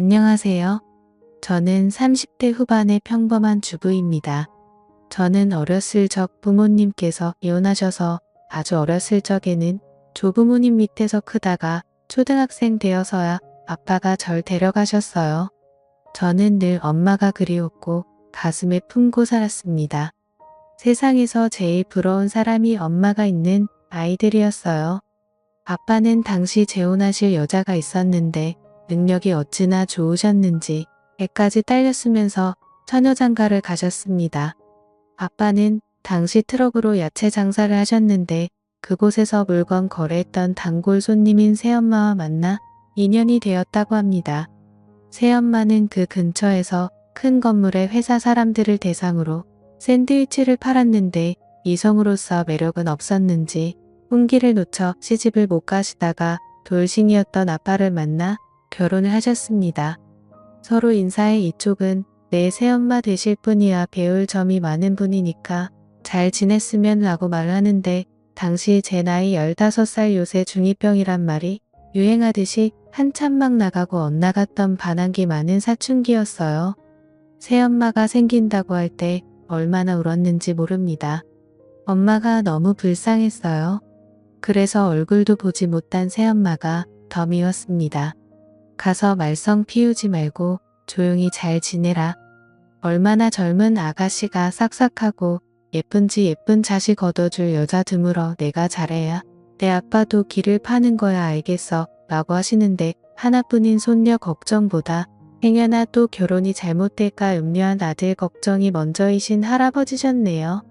안녕하세요. 저는 30대 후반의 평범한 주부입니다. 저는 어렸을 적 부모님께서 이혼하셔서 아주 어렸을 적에는 조부모님 밑에서 크다가 초등학생 되어서야 아빠가 절 데려가셨어요. 저는 늘 엄마가 그리웠고 가슴에 품고 살았습니다. 세상에서 제일 부러운 사람이 엄마가 있는 아이들이었어요. 아빠는 당시 재혼하실 여자가 있었는데 능력이 어찌나 좋으셨는지 애까지 딸렸으면서 처녀장가를 가셨습니다. 아빠는 당시 트럭으로 야채 장사를 하셨는데 그곳에서 물건 거래했던 단골 손님인 새엄마와 만나 인연이 되었다고 합니다. 새엄마는 그 근처에서 큰 건물의 회사 사람들을 대상으로 샌드위치를 팔았는데 이성으로서 매력은 없었는지 운기를 놓쳐 시집을 못 가시다가 돌싱이었던 아빠를 만나 결혼을 하셨습니다. 서로 인사해 이쪽은 내 새엄마 되실 분이야 배울 점이 많은 분이니까 잘 지냈으면 라고 말하는데 당시 제 나이 15살 요새 중2병이란 말이 유행하듯이 한참 막 나가고 엇나갔던 반항기 많은 사춘기였어요. 새엄마가 생긴다고 할 때 얼마나 울었는지 모릅니다. 엄마가 너무 불쌍했어요. 그래서 얼굴도 보지 못한 새엄마가 더 미웠습니다. 가서 말썽 피우지 말고 조용히 잘 지내라. 얼마나 젊은 아가씨가 싹싹하고 예쁜지 예쁜 자식 얻어줄 여자 드물어 내가 잘해야 내 아빠도 길을 파는 거야 알겠어 라고 하시는데 하나뿐인 손녀 걱정보다 행여나 또 결혼이 잘못될까 염려한 아들 걱정이 먼저이신 할아버지셨네요.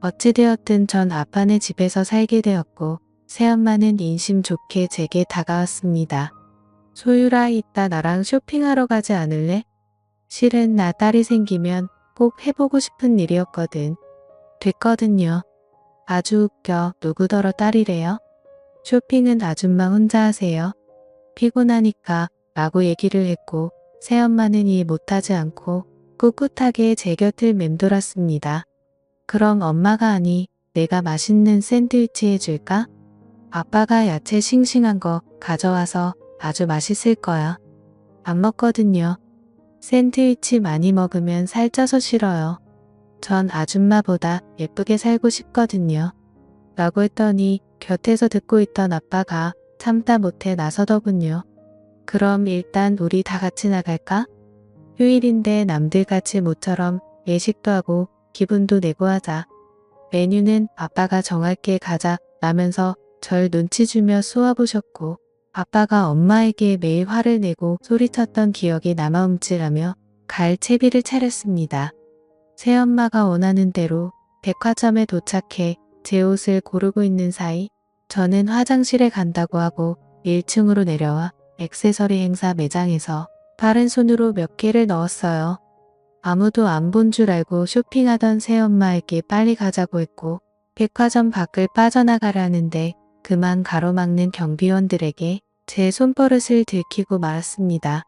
어찌되었든 전 아빠네 집에서 살게 되었고 새엄마는 인심 좋게 제게 다가왔습니다. 소율아 이따 나랑 쇼핑하러 가지 않을래? 실은 나 딸이 생기면 꼭 해보고 싶은 일이었거든. 됐거든요. 아주 웃겨. 누구더러 딸이래요? 쇼핑은 아줌마 혼자 하세요. 피곤하니까 라고 얘기를 했고 새엄마는 이해 못하지 않고 꿋꿋하게 제 곁을 맴돌았습니다. 그럼 엄마가 아니 내가 맛있는 샌드위치 해줄까? 아빠가 야채 싱싱한 거 가져와서 아주 맛있을 거야. 안 먹거든요. 샌드위치 많이 먹으면 살쪄서 싫어요. 전 아줌마보다 예쁘게 살고 싶거든요. 라고 했더니 곁에서 듣고 있던 아빠가 참다 못해 나서더군요. 그럼 일단 우리 다 같이 나갈까? 휴일인데 남들같이 모처럼 예식도 하고 기분도 내고 하자. 메뉴는 아빠가 정할게 가자 라면서 절 눈치 주며 쏘아보셨고 아빠가 엄마에게 매일 화를 내고 소리쳤던 기억이 남아움찔하며 갈 채비를 차렸습니다. 새엄마가 원하는 대로 백화점에 도착해 제 옷을 고르고 있는 사이 저는 화장실에 간다고 하고 1층으로 내려와 액세서리 행사 매장에서 빠른 손으로 몇 개를 넣었어요. 아무도 안 본 줄 알고 쇼핑하던 새엄마에게 빨리 가자고 했고 백화점 밖을 빠져나가려는데 그만 가로막는 경비원들에게 제 손버릇을 들키고 말았습니다.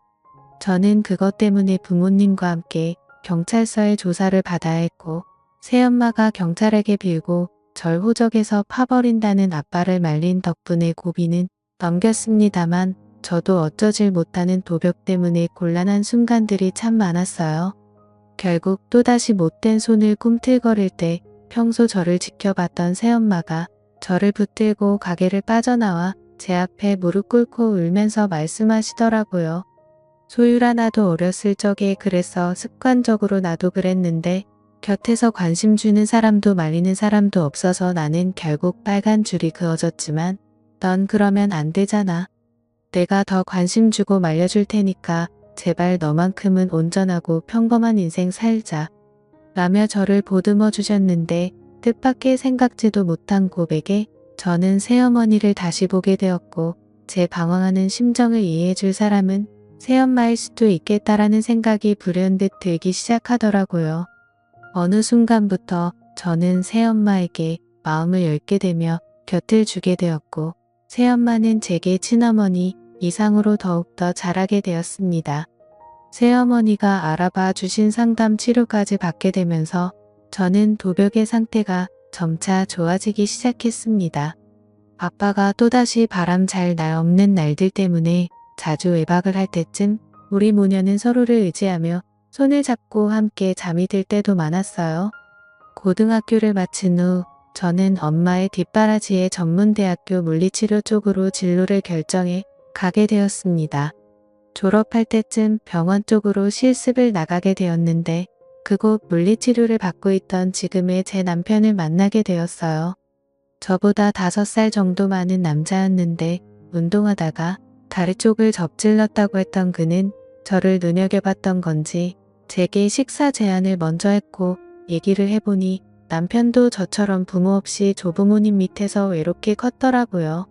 저는 그것 때문에 부모님과 함께 경찰서에 조사를 받아야 했고 새엄마가 경찰에게 빌고 절 호적에서 파버린다는 아빠를 말린 덕분에 고비는 넘겼습니다만 저도 어쩌질 못하는 도벽 때문에 곤란한 순간들이 참 많았어요. 결국 또다시 못된 손을 꿈틀거릴 때 평소 저를 지켜봤던 새엄마가 저를 붙들고 가게를 빠져나와 제 앞에 무릎 꿇고 울면서 말씀하시더라고요. 소율아 나도 어렸을 적에 그래서 습관적으로 나도 그랬는데 곁에서 관심 주는 사람도 말리는 사람도 없어서 나는 결국 빨간 줄이 그어졌지만 넌 그러면 안 되잖아. 내가 더 관심 주고 말려줄 테니까 제발 너만큼은 온전하고 평범한 인생 살자. 라며 저를 보듬어 주셨는데 뜻밖의 생각지도 못한 고백에 저는 새어머니를 다시 보게 되었고 제 방황하는 심정을 이해해 줄 사람은 새엄마일 수도 있겠다라는 생각이 불현듯 들기 시작하더라고요. 어느 순간부터 저는 새엄마에게 마음을 열게 되며 곁을 주게 되었고 새엄마는 제게 친어머니 이상으로 더욱더 잘하게 되었습니다. 새어머니가 알아봐 주신 상담 치료까지 받게 되면서 저는 도벽의 상태가 점차 좋아지기 시작했습니다. 아빠가 또다시 바람 잘 날 없는 날들 때문에 자주 외박을 할 때쯤 우리 모녀는 서로를 의지하며 손을 잡고 함께 잠이 들 때도 많았어요. 고등학교를 마친 후 저는 엄마의 뒷바라지에 전문대학교 물리치료 쪽으로 진로를 결정해 가게 되었습니다. 졸업할 때쯤 병원 쪽으로 실습을 나가게 되었는데 그곳 물리치료를 받고 있던 지금의 제 남편을 만나게 되었어요. 저보다 5살 정도 많은 남자였는데 운동하다가 다리 쪽을 접질렀다고 했던 그는 저를 눈여겨봤던 건지 제게 식사 제안을 먼저 했고 얘기를 해보니 남편도 저처럼 부모 없이 조부모님 밑에서 외롭게 컸더라고요.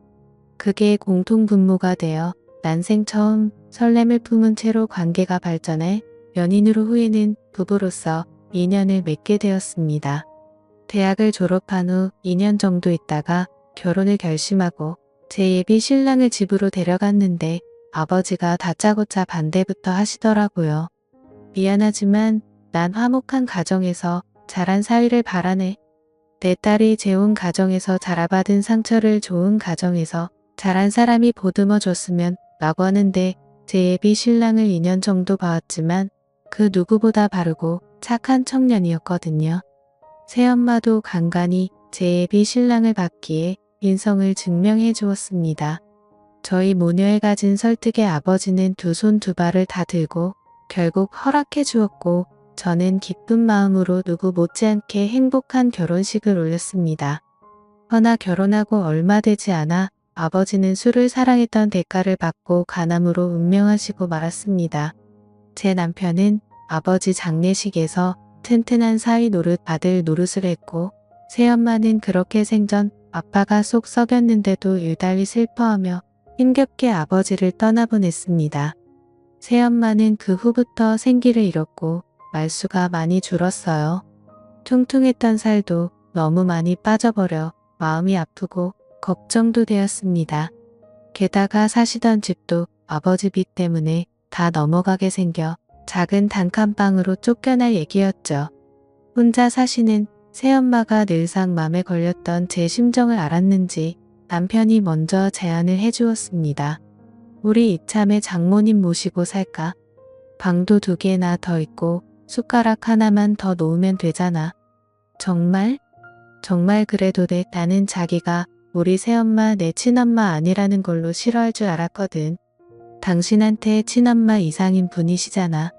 그게 공통분모가 되어 난생 처음 설렘을 품은 채로 관계가 발전해 연인으로 후에는 부부로서 인연을 맺게 되었습니다. 대학을 졸업한 후 2년 정도 있다가 결혼을 결심하고 제 예비 신랑을 집으로 데려갔는데 아버지가 다짜고짜 반대부터 하시더라고요. 미안하지만 난 화목한 가정에서 자란 사위를 바라네. 내 딸이 재혼 가정에서 자라받은 상처를 좋은 가정에서 자란 사람이 보듬어 줬으면 라고 하는데 제 예비 신랑을 2년 정도 봐왔지만 그 누구보다 바르고 착한 청년이었거든요. 새엄마도 간간히 제 예비 신랑을 받기에 인성을 증명해 주었습니다. 저희 모녀에 가진 설득에 아버지는 두 손 두 발을 다 들고 결국 허락해 주었고 저는 기쁜 마음으로 누구 못지않게 행복한 결혼식을 올렸습니다. 허나 결혼하고 얼마 되지 않아 아버지는 술을 사랑했던 대가를 받고 간암으로 운명하시고 말았습니다. 제 남편은 아버지 장례식에서 튼튼한 사위 노릇 받을 노릇을 했고 새엄마는 그렇게 생전 아빠가 속 썩였는데도 유달리 슬퍼하며 힘겹게 아버지를 떠나보냈습니다. 새엄마는 그 후부터 생기를 잃었고 말수가 많이 줄었어요. 퉁퉁했던 살도 너무 많이 빠져버려 마음이 아프고 걱정도 되었습니다. 게다가 사시던 집도 아버지 빚 때문에 다 넘어가게 생겨 작은 단칸방으로 쫓겨날 얘기였죠. 혼자 사시는 새엄마가 늘상 맘에 걸렸던 제 심정을 알았는지 남편이 먼저 제안을 해주었습니다. 우리 이참에 장모님 모시고 살까? 방도 2개나 더 있고 숟가락 하나만 더 놓으면 되잖아. 정말? 정말 그래도 돼. 나는 자기가 우리 새엄마 내 친엄마 아니라는 걸로 싫어할 줄 알았거든. 당신한테 친엄마 이상인 분이시잖아.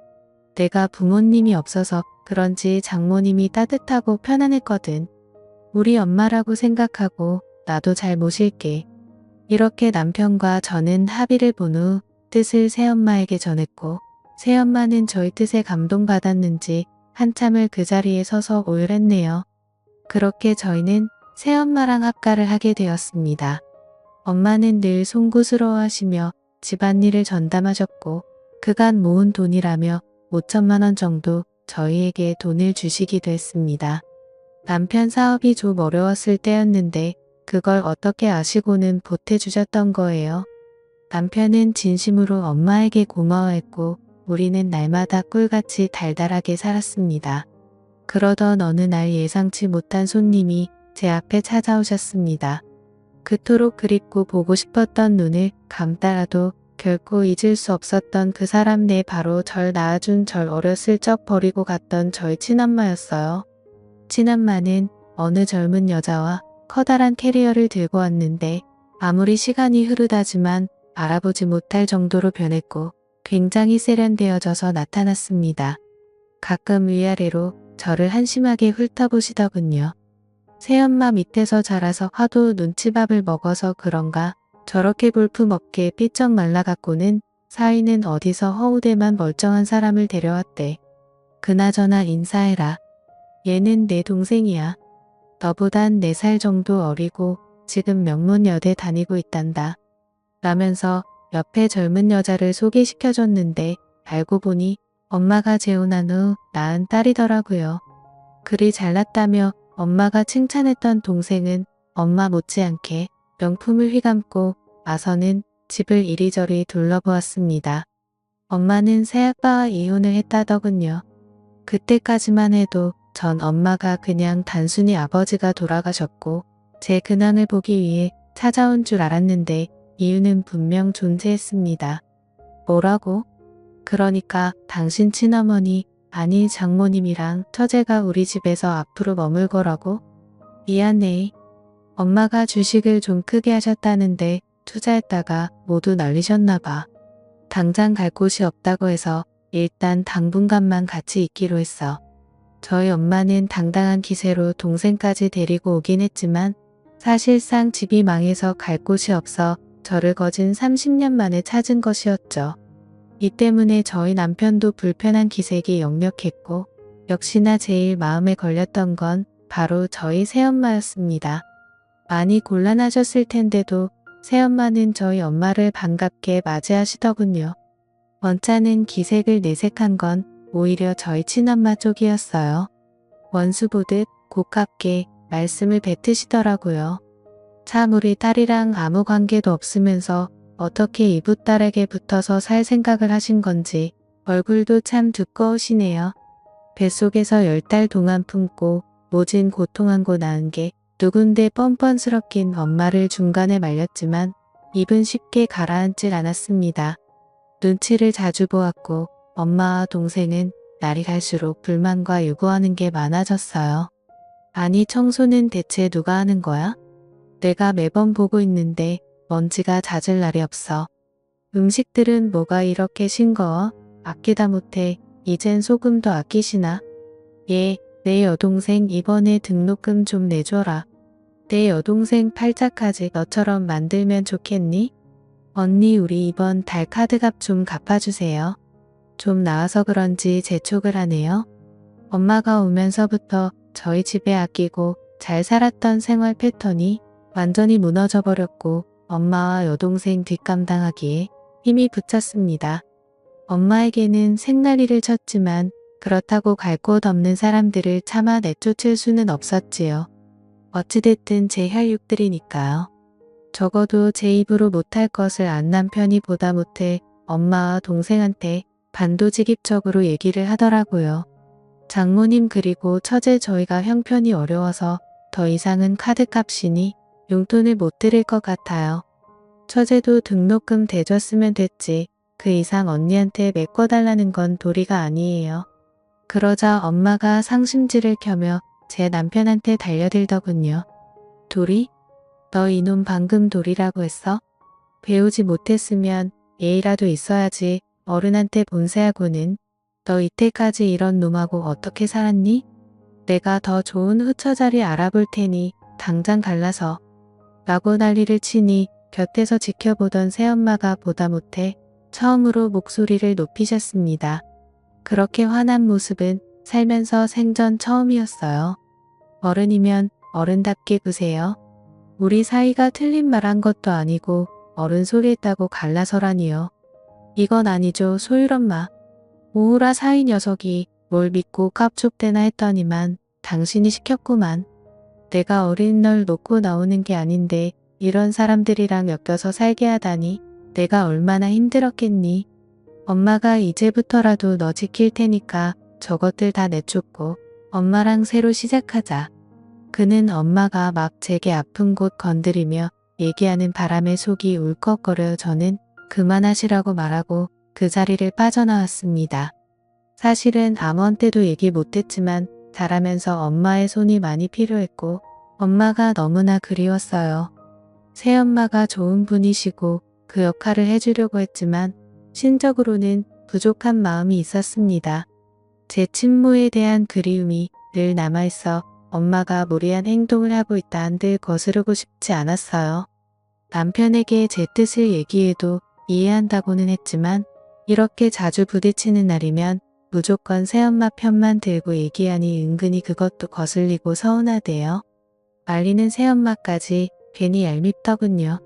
내가 부모님이 없어서 그런지 장모님이 따뜻하고 편안했거든. 우리 엄마라고 생각하고 나도 잘 모실게. 이렇게 남편과 저는 합의를 본 후 뜻을 새엄마에게 전했고 새엄마는 저희 뜻에 감동받았는지 한참을 그 자리에 서서 오열했네요. 그렇게 저희는 새엄마랑 합가를 하게 되었습니다. 엄마는 늘 송구스러워하시며 집안일을 전담하셨고 그간 모은 돈이라며 5천만 원 정도 저희에게 돈을 주시기도 했습니다. 남편 사업이 좀 어려웠을 때였는데 그걸 어떻게 아시고는 보태주셨던 거예요. 남편은 진심으로 엄마에게 고마워했고 우리는 날마다 꿀같이 달달하게 살았습니다. 그러던 어느 날 예상치 못한 손님이 제 앞에 찾아오셨습니다. 그토록 그립고 보고 싶었던 눈을 감다라도 결코 잊을 수 없었던 그 사람 내 바로 절 낳아준 절 어렸을 적 버리고 갔던 저희 친엄마였어요. 친엄마는 어느 젊은 여자와 커다란 캐리어를 들고 왔는데 아무리 시간이 흐르다지만 알아보지 못할 정도로 변했고 굉장히 세련되어져서 나타났습니다. 가끔 위아래로 저를 한심하게 훑어보시더군요. 새엄마 밑에서 자라서 하도 눈치밥을 먹어서 그런가 저렇게 볼품없게 삐쩍 말라갖고는 사위는 어디서 허우대만 멀쩡한 사람을 데려왔대. 그나저나 인사해라. 얘는 내 동생이야. 너보단 4살 정도 어리고 지금 명문여대 다니고 있단다. 라면서 옆에 젊은 여자를 소개시켜줬는데 알고 보니 엄마가 재혼한 후 낳은 딸이더라고요. 그리 잘났다며 엄마가 칭찬했던 동생은 엄마 못지않게 명품을 휘감고 와서는 집을 이리저리 둘러보았습니다. 엄마는 새아빠와 이혼을 했다더군요. 그때까지만 해도 전 엄마가 그냥 단순히 아버지가 돌아가셨고 제 근황을 보기 위해 찾아온 줄 알았는데 이유는 분명 존재했습니다. 뭐라고? 그러니까 당신 친어머니, 아니 장모님이랑 처제가 우리 집에서 앞으로 머물 거라고? 미안해. 엄마가 주식을 좀 크게 하셨다는데 투자했다가 모두 날리셨나 봐. 당장 갈 곳이 없다고 해서 일단 당분간만 같이 있기로 했어. 저희 엄마는 당당한 기세로 동생까지 데리고 오긴 했지만 사실상 집이 망해서 갈 곳이 없어 저를 거진 30년 만에 찾은 것이었죠. 이 때문에 저희 남편도 불편한 기색이 역력했고 역시나 제일 마음에 걸렸던 건 바로 저희 새엄마였습니다. 많이 곤란하셨을 텐데도 새엄마는 저희 엄마를 반갑게 맞이하시더군요. 원짜는 기색을 내색한 건 오히려 저희 친엄마 쪽이었어요. 원수 보듯 고깝게 말씀을 뱉으시더라고요. 참 우리 딸이랑 아무 관계도 없으면서 어떻게 이붓딸에게 붙어서 살 생각을 하신 건지 얼굴도 참 두꺼우시네요. 뱃속에서 10달 동안 품고 모진 고통한 고 낳은 게 누군데 뻔뻔스럽긴 엄마를 중간에 말렸지만 입은 쉽게 가라앉질 않았습니다. 눈치를 자주 보았고 엄마와 동생은 날이 갈수록 불만과 요구하는 게 많아졌어요. 아니 청소는 대체 누가 하는 거야? 내가 매번 보고 있는데 먼지가 잦을 날이 없어. 음식들은 뭐가 이렇게 싱거워? 아끼다 못해 이젠 소금도 아끼시나? 예, 내 여동생 이번에 등록금 좀 내줘라. 내 여동생 팔자까지 너처럼 만들면 좋겠니? 언니 우리 이번 달 카드값 좀 갚아주세요. 좀 나와서 그런지 재촉을 하네요. 엄마가 오면서부터 저희 집에 아끼고 잘 살았던 생활 패턴이 완전히 무너져 버렸고 엄마와 여동생 뒷감당하기에 힘이 붙였습니다. 엄마에게는 생난리를 쳤지만 그렇다고 갈 곳 없는 사람들을 차마 내쫓을 수는 없었지요. 어찌됐든 제 혈육들이니까요. 적어도 제 입으로 못할 것을 안 남편이 보다 못해 엄마와 동생한테 반도직입적으로 얘기를 하더라고요. 장모님 그리고 처제 저희가 형편이 어려워서 더 이상은 카드값이니 용돈을 못 드릴 것 같아요. 처제도 등록금 대줬으면 됐지 그 이상 언니한테 메꿔달라는 건 도리가 아니에요. 그러자 엄마가 상심지를 켜며 제 남편한테 달려들더군요. 도리? 너 이놈 방금 도리라고 했어? 배우지 못했으면 예의라도 있어야지 어른한테 본세하고는. 너 이때까지 이런 놈하고 어떻게 살았니? 내가 더 좋은 후처자리 알아볼 테니 당장 갈라서. 라고 난리를 치니 곁에서 지켜보던 새엄마가 보다 못해 처음으로 목소리를 높이셨습니다. 그렇게 화난 모습은 살면서 생전 처음이었어요. 어른이면 어른답게 구세요. 우리 사이가 틀린 말 한 것도 아니고 어른 소리 했다고 갈라서라니요. 이건 아니죠 소율엄마. 오우라 사이 녀석이 뭘 믿고 깝족대나 했더니만 당신이 시켰구만. 내가 어린 널 놓고 나오는 게 아닌데 이런 사람들이랑 엮여서 살게 하다니 내가 얼마나 힘들었겠니. 엄마가 이제부터라도 너 지킬 테니까 저것들 다 내쫓고 엄마랑 새로 시작하자. 그는 엄마가 막 제게 아픈 곳 건드리며 얘기하는 바람에 속이 울컥거려 저는 그만하시라고 말하고 그 자리를 빠져나왔습니다. 사실은 아무한테도 얘기 못했지만 자라면서 엄마의 손이 많이 필요했고 엄마가 너무나 그리웠어요. 새엄마가 좋은 분이시고 그 역할을 해주려고 했지만 신적으로는 부족한 마음이 있었습니다. 제 친모에 대한 그리움이 늘 남아있어 엄마가 무리한 행동을 하고 있다 한들 거스르고 싶지 않았어요. 남편에게 제 뜻을 얘기해도 이해한다고는 했지만 이렇게 자주 부딪히는 날이면 무조건 새엄마 편만 들고 얘기하니 은근히 그것도 거슬리고 서운하대요. 말리는 새엄마까지 괜히 얄밉더군요.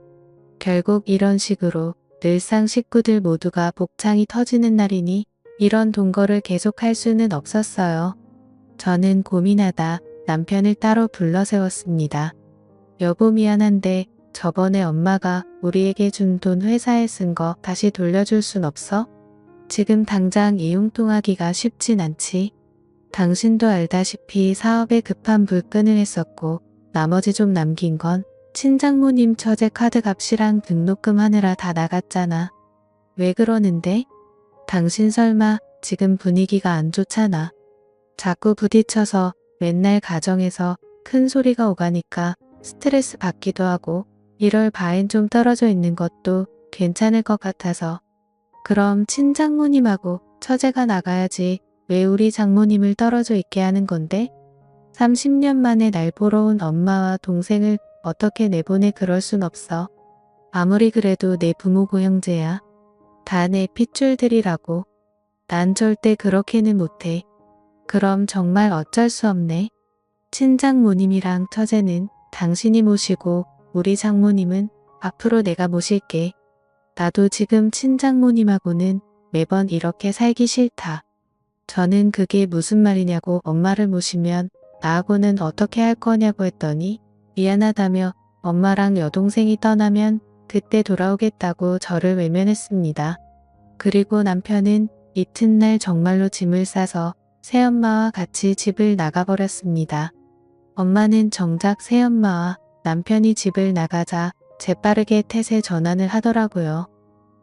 결국 이런 식으로 늘상 식구들 모두가 복창이 터지는 날이니 이런 동거를 계속할 수는 없었어요. 저는 고민하다 남편을 따로 불러 세웠습니다. 여보 미안한데 저번에 엄마가 우리에게 준 돈 회사에 쓴 거 다시 돌려줄 순 없어? 지금 당장 이용통하기가 쉽진 않지. 당신도 알다시피 사업에 급한 불끈을 했었고 나머지 좀 남긴 건 친장모님 처제 카드 값이랑 등록금 하느라 다 나갔잖아. 왜 그러는데? 당신 설마 지금 분위기가 안 좋잖아. 자꾸 부딪혀서 맨날 가정에서 큰 소리가 오가니까 스트레스 받기도 하고 이럴 바엔 좀 떨어져 있는 것도 괜찮을 것 같아서. 그럼 친장모님하고 처제가 나가야지 왜 우리 장모님을 떨어져 있게 하는 건데? 30년 만에 날 보러 온 엄마와 동생을 어떻게 내보내 그럴 순 없어. 아무리 그래도 내 부모고 형제야. 다 내 핏줄들이라고. 난 절대 그렇게는 못해. 그럼 정말 어쩔 수 없네. 친장모님이랑 처제는 당신이 모시고 우리 장모님은 앞으로 내가 모실게. 나도 지금 친장모님하고는 매번 이렇게 살기 싫다. 저는 그게 무슨 말이냐고 엄마를 모시면 나하고는 어떻게 할 거냐고 했더니 미안하다며 엄마랑 여동생이 떠나면 그때 돌아오겠다고 저를 외면했습니다. 그리고 남편은 이튿날 정말로 짐을 싸서 새엄마와 같이 집을 나가버렸습니다. 엄마는 정작 새엄마와 남편이 집을 나가자 재빠르게 탓에 전환을 하더라고요.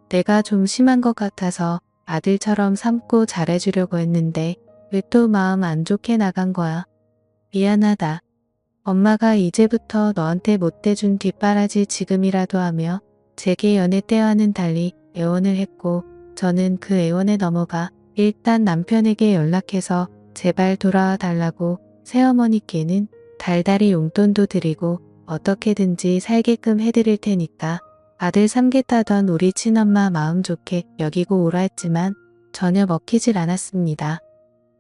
내가 좀 심한 것 같아서 아들처럼 삼고 잘해주려고 했는데 왜 또 마음 안 좋게 나간 거야. 미안하다. 엄마가 이제부터 너한테 못대준 뒷바라지 지금이라도 하며 제게 연애 때와는 달리 애원을 했고 저는 그 애원에 넘어가 일단 남편에게 연락해서 제발 돌아와 달라고 새어머니께는 달달이 용돈도 드리고 어떻게든지 살게끔 해드릴 테니까 아들 삼겠다던 우리 친엄마 마음 좋게 여기고 오라 했지만 전혀 먹히질 않았습니다.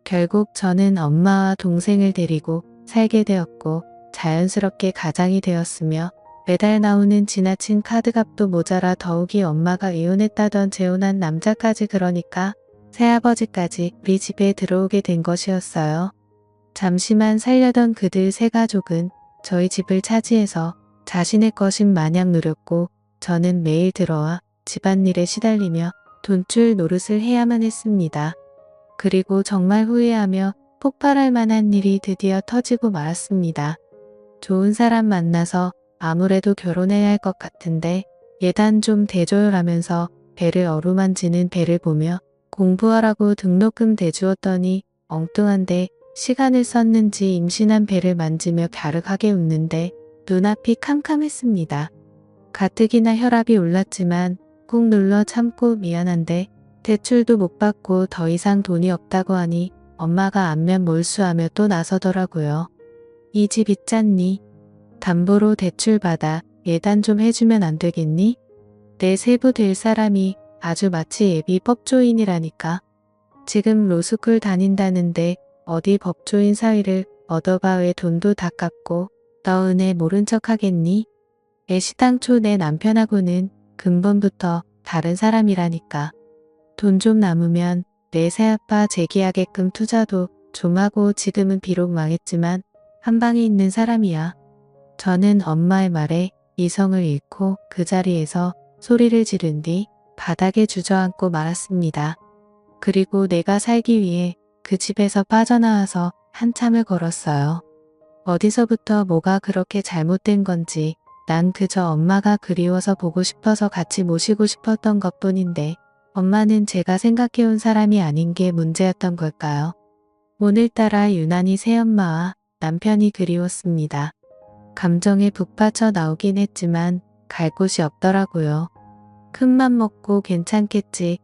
결국 저는 엄마와 동생을 데리고 살게 되었고 자연스럽게 가장이 되었으며 매달 나오는 지나친 카드값도 모자라 더욱이 엄마가 이혼했다던 재혼한 남자까지 그러니까 새아버지까지 우리 집에 들어오게 된 것이었어요. 잠시만 살려던 그들 세 가족은 저희 집을 차지해서 자신의 것인 마냥 누렸고 저는 매일 들어와 집안일에 시달리며 돈줄 노릇을 해야만 했습니다. 그리고 정말 후회하며 폭발할 만한 일이 드디어 터지고 말았습니다. 좋은 사람 만나서 아무래도 결혼해야 할 것 같은데 예단 좀 대줘요라면서 배를 어루만지는 배를 보며 공부하라고 등록금 대주었더니 엉뚱한데 시간을 썼는지 임신한 배를 만지며 갸륵하게 웃는데 눈앞이 캄캄했습니다. 가뜩이나 혈압이 올랐지만 꾹 눌러 참고 미안한데 대출도 못 받고 더 이상 돈이 없다고 하니 엄마가 안면 몰수하며 또 나서더라고요. 이 집 있잖니? 담보로 대출 받아 예단 좀 해주면 안 되겠니? 내 세부 될 사람이 아주 마치 예비 법조인이라니까. 지금 로스쿨 다닌다는데 어디 법조인 사위를 얻어봐 왜 돈도 다 깎고 너 은혜 모른 척 하겠니? 애시당초 내 남편하고는 근본부터 다른 사람이라니까. 돈 좀 남으면 내 새아빠 재기하게끔 투자도 좀 하고 지금은 비록 망했지만 한 방에 있는 사람이야. 저는 엄마의 말에 이성을 잃고 그 자리에서 소리를 지른 뒤 바닥에 주저앉고 말았습니다. 그리고 내가 살기 위해 그 집에서 빠져나와서 한참을 걸었어요. 어디서부터 뭐가 그렇게 잘못된 건지 난 그저 엄마가 그리워서 보고 싶어서 같이 모시고 싶었던 것뿐인데 엄마는 제가 생각해온 사람이 아닌 게 문제였던 걸까요? 오늘따라 유난히 새엄마와 남편이 그리웠습니다. 감정에 북받쳐 나오긴 했지만 갈 곳이 없더라고요. 큰맘 먹고 괜찮겠지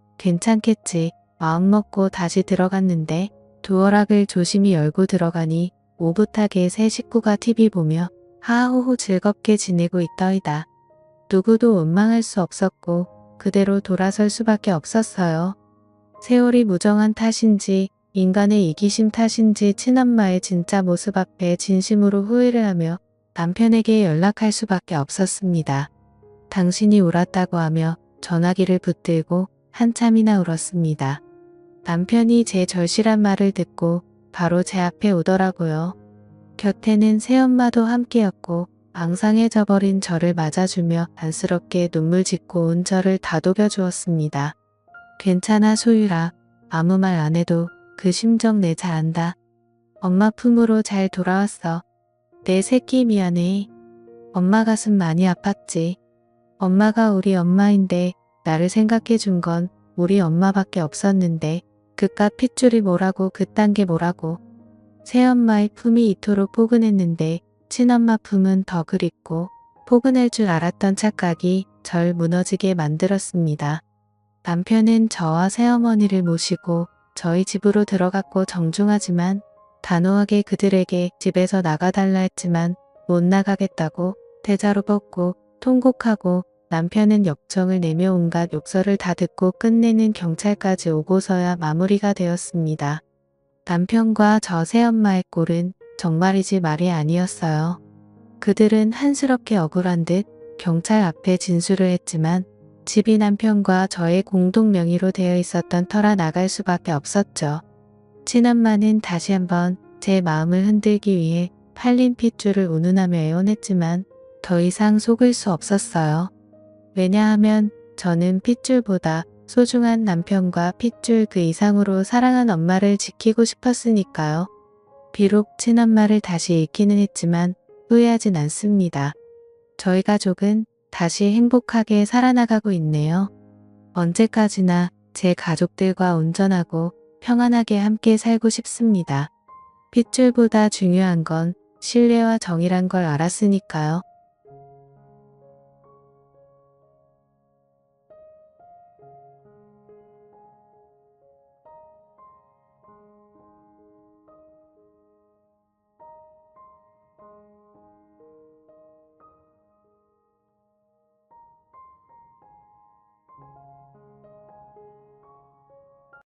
마음 먹고 다시 들어갔는데 도어락을 조심히 열고 들어가니 오붓하게 새 식구가 TV 보며 하하호호 즐겁게 지내고 있더이다. 누구도 원망할 수 없었고 그대로 돌아설 수밖에 없었어요. 세월이 무정한 탓인지 인간의 이기심 탓인지 친엄마의 진짜 모습 앞에 진심으로 후회를 하며 남편에게 연락할 수밖에 없었습니다. 당신이 옳았다고 하며 전화기를 붙들고 한참이나 울었습니다. 남편이 제 절실한 말을 듣고 바로 제 앞에 오더라고요. 곁에는 새엄마도 함께였고 앙상해져 버린 저를 맞아주며 안쓰럽게 눈물 짓고 온 저를 다독여 주었습니다. 괜찮아 소율아. 아무 말 안 해도 그 심정 내 잘 안다. 엄마 품으로 잘 돌아왔어. 내 새끼 미안해. 엄마 가슴 많이 아팠지. 엄마가 우리 엄마인데 나를 생각해 준 건 우리 엄마밖에 없었는데 그깟 핏줄이 뭐라고 그딴 게 뭐라고. 새엄마의 품이 이토록 포근했는데 친엄마 품은 더 그립고 포근할 줄 알았던 착각이 절 무너지게 만들었습니다. 남편은 저와 새어머니를 모시고 저희 집으로 들어갔고 정중하지만 단호하게 그들에게 집에서 나가달라 했지만 못 나가겠다고 대자로 뻗고 통곡하고 남편은 역정을 내며 온갖 욕설을 다 듣고 끝내는 경찰까지 오고서야 마무리가 되었습니다. 남편과 저 새엄마의 꼴은 정말이지 말이 아니었어요. 그들은 한스럽게 억울한 듯 경찰 앞에 진술을 했지만 집이 남편과 저의 공동 명의로 되어 있었던 터라 나갈 수밖에 없었죠. 친엄마는 다시 한번 제 마음을 흔들기 위해 팔린 핏줄을 운운하며 애원했지만 더 이상 속을 수 없었어요. 왜냐하면 저는 핏줄보다 소중한 남편과 핏줄 그 이상으로 사랑한 엄마를 지키고 싶었으니까요. 비록 친엄마를 다시 잃기는 했지만 후회하진 않습니다. 저희 가족은 다시 행복하게 살아나가고 있네요. 언제까지나 제 가족들과 온전하고 평안하게 함께 살고 싶습니다. 핏줄보다 중요한 건 신뢰와 정이란 걸 알았으니까요.